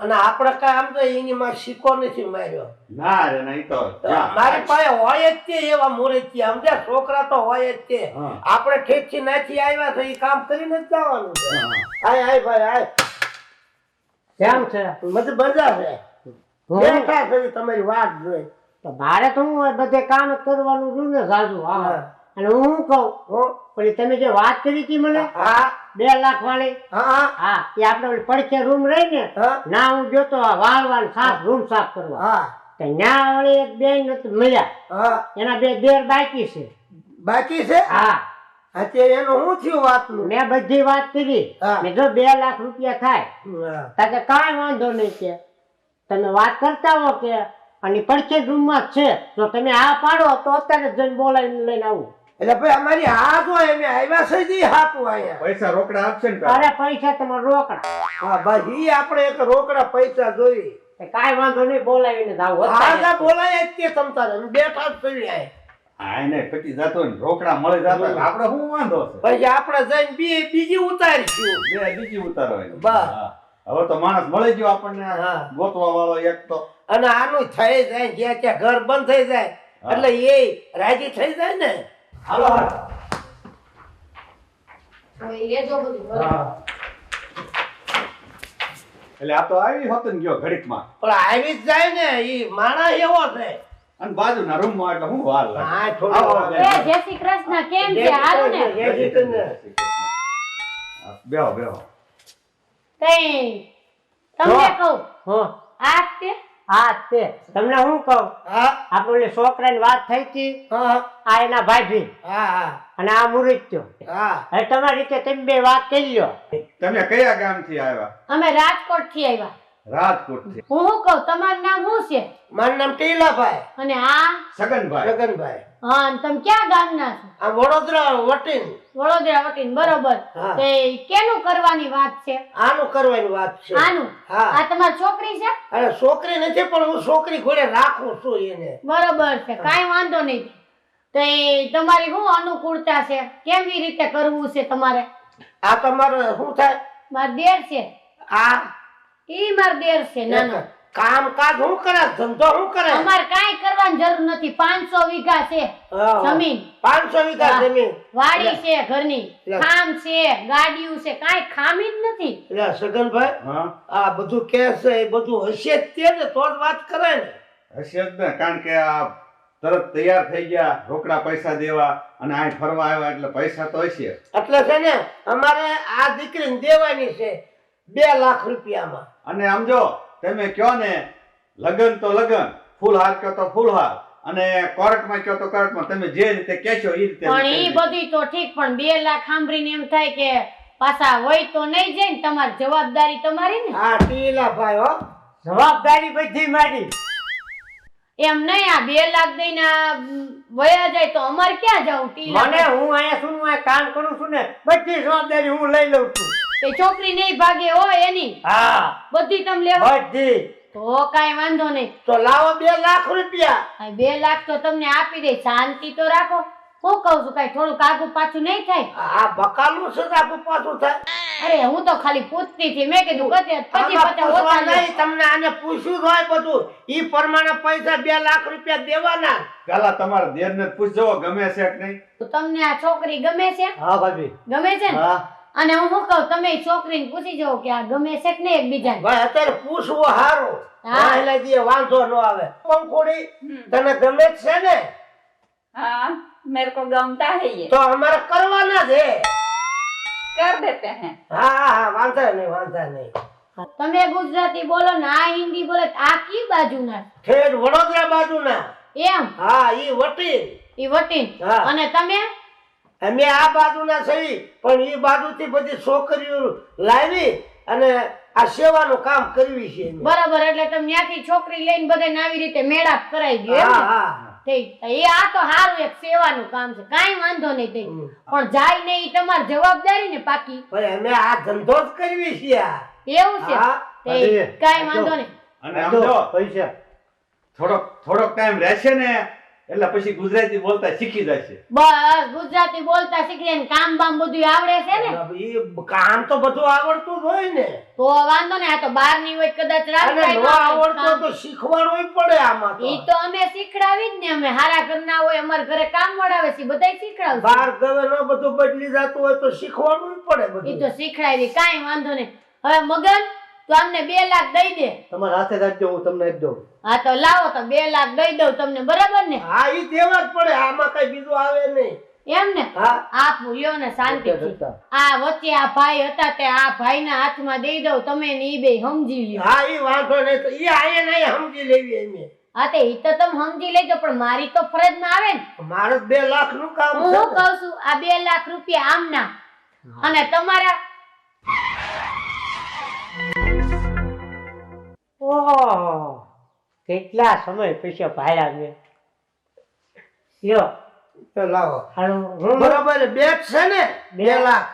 અને આપણે કાંઈ આમ તો એની માં સિક્કો નથી માર્યો. ના રે નહીં તો મારી પાસે હોય જ તે એવા મૂર્તિયા સમજ્યા, છોકરા તો હોય જ તે. આપણે ઠેકથી નાથી આવ્યા તો એ કામ કરીને જ જવાનું છે. આય આય ભાઈ આય. કેમ છે? મત મજા છે. બેઠા છે તમારી વાત જોઈ. તો મારે તો હું બધે કામ જ કરવાનું છું ને સાજુ. હા અને હું કહું પણ તમે જે વાત કરી હતી મને હા 2 લાખ વાળી, હા હા એ આપણે ઓલી પડખે રૂમ રહી ને ના, હું જોતો વાળવાન સાફ રૂમ સાફ કરવા. હા તો ન્યા વળી એક બેન નથી મળ્યા, હા એના 2 દેર બાકી છે. બાકી છે. હા અત્યારે એનું શું થયું વાતનું? મેં બધી વાત કરી. મેં જો 2 લાખ રૂપિયા થાય તાકે કાંઈ વાંધો નહીં કે તમે વાત કરતા હો કે અને પડખે રૂમમાં જ છે, જો તમે આ પાડો તો અત્યારે જઈને બોલાવીને લઈને આવું. એટલે ભાઈ અમારી હાથ હોય એમ આવ્યા છે જી હાથું અહીંયા. પૈસા રોકડા આપશે ને? અરે પૈસા તમારે રોકડા. હા ભાઈ ઈ આપણે એક રોકડા પૈસા જોઈએ. કાંઈ વાંધો નહીં, બોલાવીને જાવ. હા બોલાય જ તે તમ તારે બેઠા જ થઈ જાય. હા એને પટી જતો ને રોકડા મળી જતો આપણે શું વાંધો છે? પછી આપણે જઈને બીજી ઉતારીશું. બીજી ઉતારવાની. બસ હવે તો માણસ મળી ગયો આપણને ગોતવા વાળો એક તો. અને આનું થઈ જાય જ્યાં ત્યાં ઘર બંધ થઈ જાય એટલે એ રાજી થઈ જાય ને. હાલો એટલે આ તો આવી હોત ને ગયો ઘડીકમાં. પણ આવી જ જાય ને ઈ માણસ એવો છે. અને બાજુના રૂમમાં એટલે હું વાર લાગે. હા થોડું જય શ્રી કૃષ્ણ. કેમ છે? હારું ને? જય શ્રી કૃષ્ણ. બેહો બેહો. કઈ તમને કહું હા આ તે હા તે તમને હું કહું, હા આપણે ઓલી છોકરાની વાત થઈ હતી, હા આ એના ભાઈ હા હા અને આ મુરત્યો. હા હવે તમારી રીતે તમે 2 વાત કરી લ્યો. તમે કયા ગામથી આવ્યા? અમે રાજકોટ થી આવ્યા. રાજકોટથી. હું શું કહું, તમારું નામ શું છે? મારું નામ ટીલાભાઈ. અને આ સગનભાઈ. લગનભાઈ. હા અને તમે ક્યાં ગામના છો? આ વડોદરા વટીન. વડોદરા વટીન. બરોબર. હા. તે કેનું કરવાની વાત છે? આનું કરવાની વાત છે. આનું? હા. આ તમારી છોકરી છે? અરે છોકરી નથી પણ હું છોકરી ઘોડે રાખું છું એને. બરોબર છે, કાંઈ વાંધો નહીં. તો તમારી શું અનુકૂળતા છે? કેવી રીતે કરવું છે તમારે? આ તમારે શું થાય? માર દેર છે. આ ઈ માર દેર છે નાનો. કામકાજ શું કરે? ધંધો શું કરે? અમારે કાંઈ કરવાની જરૂર નથી. 500 વીઘા છે જમીન. 500 વીઘા જમીન. વાડી છે ઘરની, ખામ છે, ગાડીઓ છે, કાંઈ ખામી જ નથી. એટલે સગનભાઈ હા આ બધું કે છે એ બધું હશે જ તે ને તો જ વાત કરે ને. હશે જ ને, કારણ કે આ તરત તૈયાર થઈ ગયા રોકડા પૈસા દેવા અને અહીં ફરવા આવ્યા એટલે પૈસા તો હશે. એટલે છે ને અમારે આ દીકરીને દેવાની છે 2 લાખ રૂપિયામાં. અને આમ જો તમે કયો ને લગન તો લગન, ફૂલહાર કયો તો ફૂલહાર અને કોર્ટમાં કયો તો કોર્ટમાં, તમે જે રીતે કહેશો એ રીતે. પણ ઈ બધી તો ઠીક, પણ 2 લાખ સાંભળીને એમ થાય કે પાછા હોય તો નહીં જાય ને. તમારી જવાબદારી તમારી ને. હા ટીલાભાઈ હો. જવાબદારી બધી મારી. એમ નહીં આ 2 લાખ દઈને આ વયા જાય તો અમારે ક્યાં જવું? મને હું અહીંયા શું હું કામ કરું છું ને બધી જવાબદારી હું લઈ લઉં છું. એ છોકરી નહીં ભાગે હોય એની હા બધી તમે લેવો બધી. તો કાંઈ વાંધો નહીં. તો લાવો 2 લાખ રૂપિયા. આ 2 લાખ તો તમને આપી દે. શાંતિ તો રાખો. હું કહું છું કાંઈ થોડુંક આગું પાછું નહીં થાય? આ બકાલું છે તો આપણું પાછું થાય. અરે હું તો ખાલી પૂછતી હતી. મેં કીધું 25 પૂછવા ઓછા લે. નહીં, તમને આને પૂછ્યું જ હોય બધું. ઈ પ્રમાણે પૈસા 2 લાખ રૂપિયા દેવાના. પેલા તમારા દેરને પૂછજો ગમે છે કે નહીં. તો તમને આ છોકરી ગમે છે? હા ભાભી. ગમે છે ને? હા અને હું શું કહું, તમે છોકરીને પૂછી જાઓ કે આ ગમે છે કે નહીં એકબીજાને. ભાઈ અત્યારે પૂછવું હારું. હા. હા એટલે જે વાંધો ન આવે. પંખુડી તને ગમે જ છે ને? हाँ मेरे को गमता है ये, તો અમારે કરવાના છે. कर देते हैं. હા હા વાંધો નહીં વાંધો નહીં. તમે ગુજરાતી બોલો ને આ હિન્દી બોલે. આ કી બાજુના? ઠેઠ વડોદરા બાજુના. એમ? હા ઈ વટી. ઈ વટીન. હા. અને તમે? અમે આ બાજુના સહી પણ ઈ બાજુથી બધી છોકરીઓ લાવી અને આ સેવાનું કામ કરવી છે એમને. બરાબર. એટલે તમે ત્યાંથી છોકરી લઈને બધાને આવી રીતે મેળાપ કરાવી દો એમ હા ને? હા ઠીક. એ આ તો સારું એક સેવાનું કામ છે. કાંઈ વાંધો નહીં. થઈ પણ જાય ને ઈ તમારી જવાબદારી ને પાકી. ભાઈ અમે આ ધંધો જ કરવી છે આ. એવું છે? હા. ઠીક. કાંઈ વાંધો નહીં. અને આમ જો પૈસા થોડોક ટાઈમ રહેશે ને એટલે પછી ગુજરાતી બોલતા શીખી જશે. બસ ગુજરાતી બોલતા શીખી જાય ને કામ બામ બધું આવડે છે ને ઈ કામ તો બધું આવડતું જ હોય ને. તો વાંધો ને આ તો બહાર ની હોય કદાચ અને ન આવડતું તો શીખવાડવું પડે આમાં તો. ઈ તો અમે શીખડાવી જ ને અમે હારા ઘરના હોય અમારા ઘરે કામ વડાવે છે બધાય શીખડાવશું બાર ગવે ન બધું બદલી જતું હોય તો શીખવાડવું પડે ઈ બધું. તો શીખડાવી કાંઈ વાંધો નહીં હવે મગન તો અમને 2 લાખ દઈ દે તમારા હાથે રાખજો હું તમને જ દઉં. હા તો લાવો તો 2 લાખ દઈ દઉં તમને બરાબર ને હા ઈ દેવા જ પડે આમાં કઈ બીજું આવે નહીં. એમ ને હા આપ લ્યો ને શાંતિથી આ વચ્ચે આ ભાઈ હતા તે આ ભાઈના હાથમાં દઈ દઉં તમે ને ઈ બે સમજી લ્યો હા ઈ વાંધો નહીં તો ઈ આયે નહીં સમજી લેવી એમે. હા તે ઈ તો તમે સમજી લેજો પણ મારી તો ફરજમાં આવે ને મારે 2 લાખ નું કામ હું છે શું કહું છું આ 2 લાખ રૂપિયા આમના અને તમારા ઓહો કેટલા સમય પછી ભાયા મેં લ્યો તો લાવો. હાલો બરાબર બેટ છે ને 2 લાખ.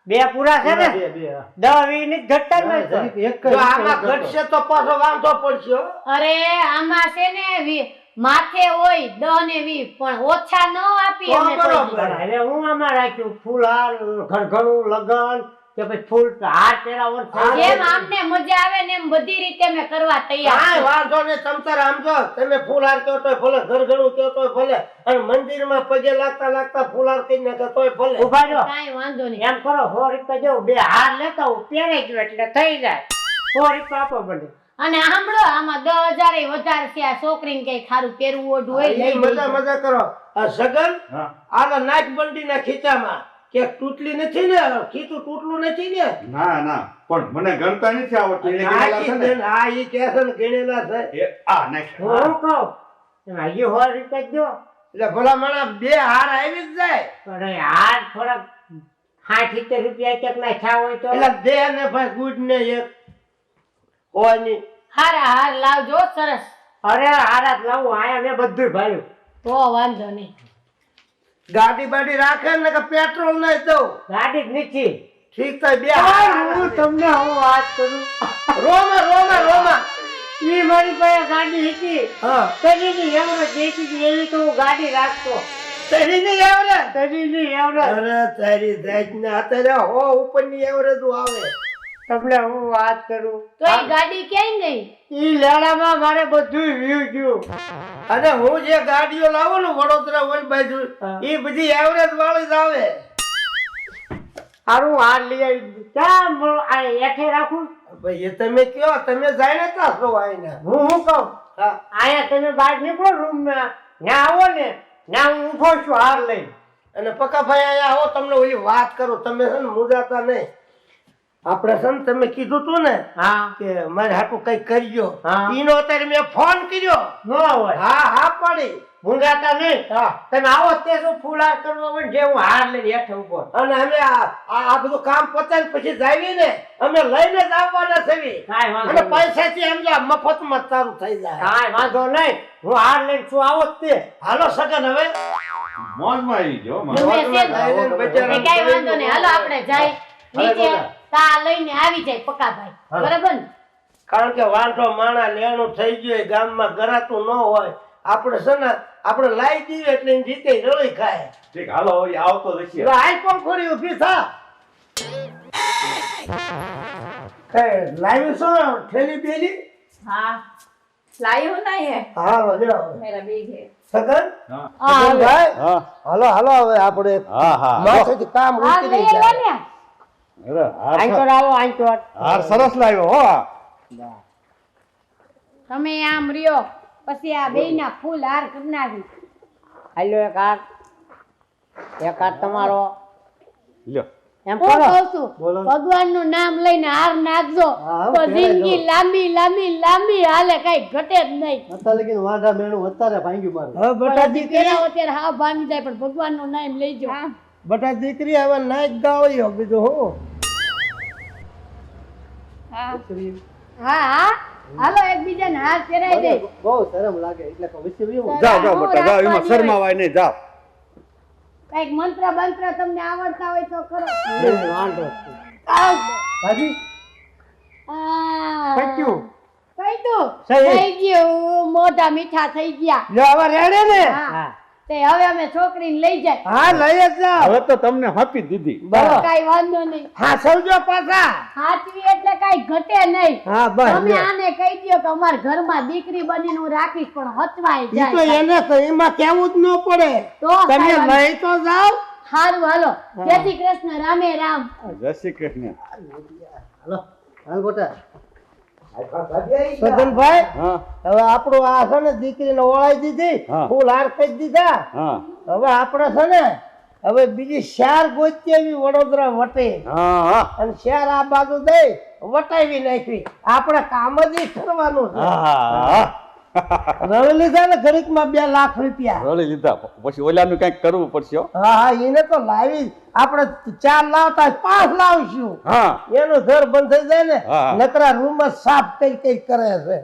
2 પૂરા છે ને 10 20 ની ઘટતા જ નહીં તો. જો આમાં ઘટશે તો પાછો વાંધો પડશે હો. અરે આમાં છે ને માથે હોય 10 ને 20 પણ ઓછા ન આપી તો અમે કોઈ દી. બરોબર. હવે હું આમાં રાખ્યું ફૂલહાર ઘરઘણું લગન કે પછી ફૂલ હાર પહેરાવવાનું હા, જેમ આમને મજા આવે ને એમ બધી રીતે અમે કરવા તૈયાર કાંઈ છીએ. વાંધો નહીં તમ તારે આમ જો તમે ફૂલહાર કહો તોય ભલે ઘરઘણું કહો તોય ભલે અને મંદિરમાં પગે લાગતા લાગતા ફૂલહાર કહી નાખે તોય ભલે. ઉભા રહો કાંઈ વાંધો નહીં એમ કરો 100 રૂપિયા જો 2 હાર લેતા હું પહેરે ગયો એટલે થઈ જાય 100 રૂપિયા આપો મને અને સાંભળો આમાં 10,000 ય વધારે છે આ છોકરીને કઈ ખારું પહેરવું ઓઢવું હોય ઈ લઈ મજા દેજો. મજા કરો. આ સગન હા આના નાક બંડીના ખીચામાં કે તૂટલી નથી ને ખીચું તૂટલું નથી ને. ના ના પણ મને ગણતા નથી આવડતું એટલે ગણેલા છે ને. હા ઈ કે છે ને ગણેલા છે. એ આ નાખ. હું કહું એમાં હજી 100 રૂપિયા જો એટલે ભલા માણા 2 હાર આવી જ જાય. પણ એ હાર થોડાક 60-70 રૂપિયા ક્યાંક ના છા હોય તો એટલે દે ને ભાઈ ગુડ ને એક હોય ની. હારા હાર લાવજો સરસ અરે હારા જ લાવું આયા મેં બધું ભાઈ તો વાંધો નહીં ગાડી બાડી રાખે ને કે પેટ્રોલ નહીં દઉં. ગાડી જ નથી ઠીક તો 2 હાર હું તમને હું વાત કરું રોમા રોમા રોમા. ઈ મારી પાસે ગાડી હતી હા તરીની એવરેજ દેતી હતી એવી તો હું ગાડી રાખતો તરી ની એવરેજ. તરીની એવરેજ અરે તારી જાત ને અત્યારે હો ઉપરની એવરેજ આવે. તમને હું વાત કરું તો એ ગાડી ક્યાંય ગઈ ઈ લેડામાં મારે બધું વ્યૂ ગયું અને હું જે ગાડીઓ લાવું ને વડોદરા ઓલ બાજુ હા. એ બધી એવરેજ વાળી જ આવે. હારું હાર લઈ આવી ક્યાં આ એઠે રાખું ભાઈ એ તમે કયો તમે જાણે તા છો આઈને. હું શું કહું હા આયા તમે બહાર નીકળો રૂમમાં ના આવો ને ના હું ઊભો છું હાર લઈને અને પકાભાઈ અહીંયા આવો તમને ઓલી વાત કરું તમે છે ને મુજાતા નહીં. આપણે છે ને તમે કીધું તું ને હા કે મારે હાટું કઈ કરજો હા. ઈનો અત્યારે મેં ફોન કર્યો. ન હોય હા હા પડી. ભૂંગાતા નહીં હા તમે આવો તે શું ફૂલ હાર કરવા હોય જે હું હાર લઈને હેઠે ઊભો અને અમે આ બધું કામ પતાવીને પછી જાવી ને અમે લઈને જ આવવાના છે. કાંઈ વાંધો અને નહીં. પૈસાથી સમજા મફતમાં જ સારું થઈ જાય. કાંઈ વાંધો નહીં હું હાર લઈને શું આવો જ તે હાલો સગન હવે મોજમાં આવી ગયો તમે છે ને, એ કાંઈ વાંધો નહીં હાલો આપણે જાય નીચે તા લઈને આવી જાય પકાભાઈ બરાબર ને કારણ કે વાંઢો માણા લેણું થઈ ગયું ગામમાં ગરાતું ન હોય આપણે છે ને આપણે લાવી દઈએ એટલે એની રીતે રળી ખાય. ઠીક હાલો હવે આવતો જશે. એટલે આઈ પણ ખોરી ઊભી થા. કઈ લાવી શું ઠેલી બેલી? हाँ लाई हो ना ये હાલો લ્યો मेरा बीग है સગન હા હા ભાઈ હા હાલો હાલો હવે આપણે હા હા માથેથી કામ હા ઉતરી લઈ લો જાય. ને અરે હાર આંચોર આવો આંચોર હાર સરસ લાવ્યો હો. તમે આમ રહ્યો પછી આ બેયના ફૂલ હાર કરી નાખી હાલો એક હાથ તમારો લ્યો એમ હું કરો કહું છું ભગવાનનું નામ લઈને હાર નાખજો તો જિંદગી લાંબી લાંબી લાંબી હાલે કઈ ઘટે જ નહીં હવે બટા દીકરી પેલા અત્યારે હા ભાંગી જાય પણ ભગવાનનું નામ લઈજો બટા દીકરી હવે નાચ ગાવ્યો બીજું હું हाँ હા હા હાલો એકબીજાને હાર પહેરાઈ દે જાઓ જાઓ બટા જાઓ એમાં શરમાવાય નહીં જાઓ. કઈક મંત્ર બંત્ર તમને આવડતા હોય તો કરો વાંધો આ ભાજી આ પત્યું કઈ તું થઈ ગયું મોઢા મીઠા થઈ ગયા જો હવે રેડે ને હા તે હવે અમે છોકરીને લઈ જાય હા લઈ જ જાઓ હવે તો તમને આપી દીધી બરાબર કાઈ વાંધો નહીં હા સમજો પાછા હાચવી એટલે કાઈ ઘટે નહીં હા બસ તમે લ્યો. આને કહી દ્યો કે અમાર ઘરમાં દીકરી બનીને હું રાખીશ પણ હચવાઈ ઈ તો જાય એને તો એમાં કેવું જ ન પડે તો તમે કાંઈ વાંધો લઈ તો જાઓ હારું હાલો જય શ્રી કૃષ્ણ રામે રામ જય શ્રી કૃષ્ણ હાલો હાલ બેટા સગનભાઈ હા હવે આપણું આ છે ને દીકરીને ઓળાઈ દીધી હા. ફૂલ હાર કરી દીધા હા હવે આપણે છે ને હવે બીજી શાર ગોતી આવી વડોદરા વટે હા હા અને શાર આ બાજુ દઈ વટાવી નાખવી આપણે કામ જ ઈ કરવાનું છે હા રવી લીધા ને ઘડીકમાં 2 લાખ રૂપિયા રોળી લીધા પછી ઓલાનું કંઈક કરવું પડશે હો. હા હા એને તો લાવી આપણે 4 લાવતા 5 લાવશું હા એનું ઘર બંધ થઈ જાય ને હા. નકરા રૂમ જ સાફ કઈ કરે છે